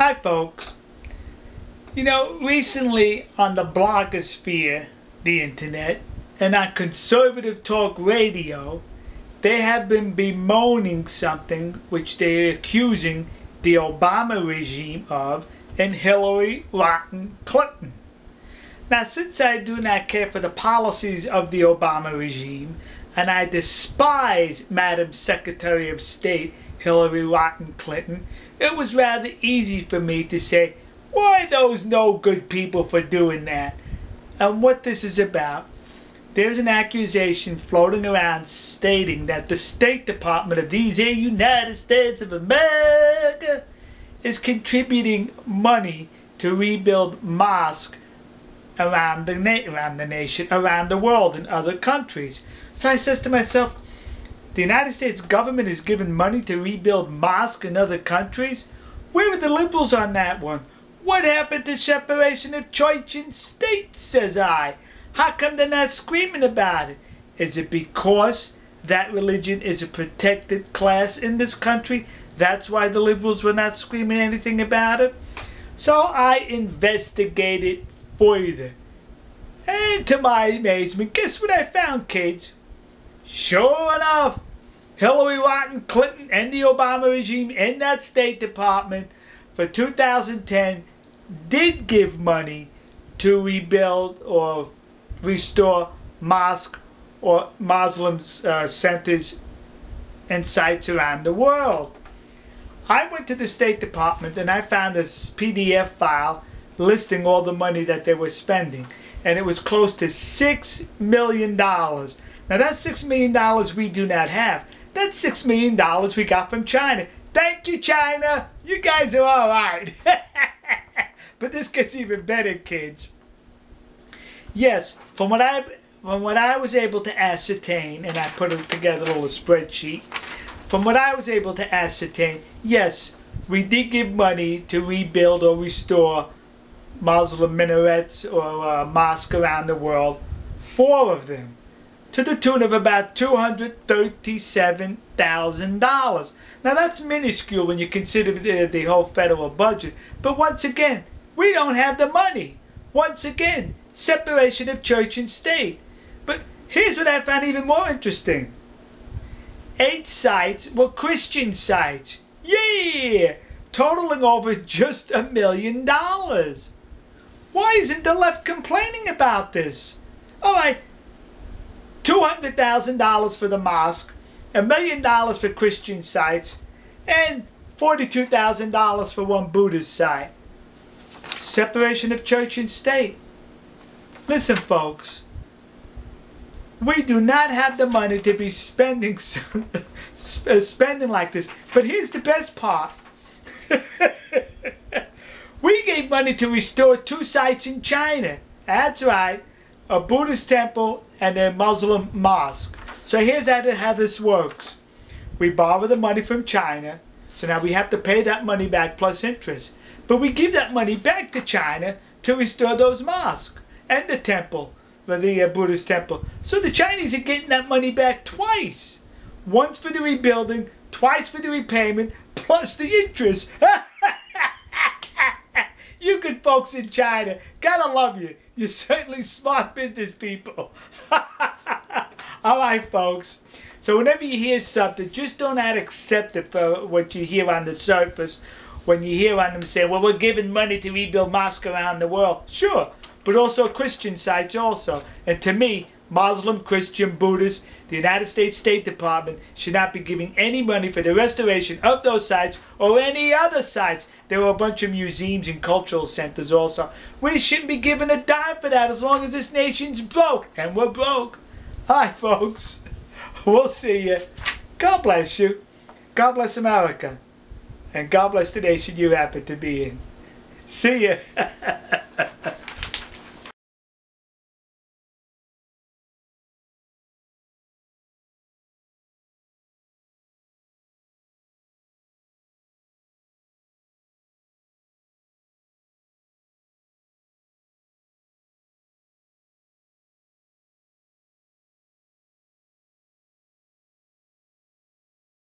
Hi folks. You know, recently on the blogosphere, the internet, and on conservative talk radio, they have been bemoaning something which they're accusing the Obama regime of and Hillary Rotten Clinton. Now, since I do not care for the policies of the Obama regime, and I despise Madam Secretary of State Hillary Rotten Clinton, it was rather easy for me to say, why those no good people for doing that? And what this is about, there's an accusation floating around stating that the State Department of these United States of America is contributing money to rebuild mosques around the nation, around the world, in other countries. So I says to myself, the United States government is giving money to rebuild mosques in other countries? Where are the liberals on that one? What happened to separation of church and state, says I? How come they're not screaming about it? Is it because that religion is a protected class in this country? That's why the liberals were not screaming anything about it? So I investigated further. And to my amazement, guess what I found, kids? Sure enough, Hillary Rotten Clinton and the Obama regime and that State Department for 2010 did give money to rebuild or restore mosques or Muslim centers and sites around the world. I went to the State Department and I found this PDF file listing all the money that they were spending, and it was close to $6 million. Now that's $6 million we do not have. That's $6 million we got from China. Thank you, China. You guys are all right. But this gets even better, kids. Yes, from what I was able to ascertain, and I put it together a little spreadsheet. From what I was able to ascertain, yes, we did give money to rebuild or restore Muslim minarets or mosques around the world, 4 of them, to the tune of about $237,000. Now that's minuscule when you consider the whole federal budget. But once again, we don't have the money. Once again, separation of church and state. But here's what I found even more interesting. 8 sites were Christian sites. Yeah! Totaling over just $1 million. Why isn't the left complaining about this? Alright, $200,000 for the mosque, $1 million for Christian sites, and $42,000 for one Buddhist site. Separation of church and state. Listen, folks, we do not have the money to be spending like this. But here's the best part. We gave money to restore 2 sites in China. That's right, a Buddhist temple and a Muslim mosque. So here's how this works. We borrow the money from China, so now we have to pay that money back plus interest. But we give that money back to China to restore those mosques and the temple, the Buddhist temple. So the Chinese are getting that money back twice. Once for the rebuilding, twice for the repayment, plus the interest. You good folks in China, gotta love you. You're certainly smart business people. Alright, folks. So whenever you hear something, just don't accept it for what you hear on the surface. When you hear on them say, well, we're giving money to rebuild mosques around the world. Sure, but also Christian sites also. And to me, Muslim, Christian, Buddhist, the United States State Department should not be giving any money for the restoration of those sites or any other sites. There were a bunch of museums and cultural centers also. We shouldn't be giving a dime for that as long as this nation's broke. And we're broke. Hi, folks. We'll see you. God bless you. God bless America. And God bless the nation you happen to be in. See ya.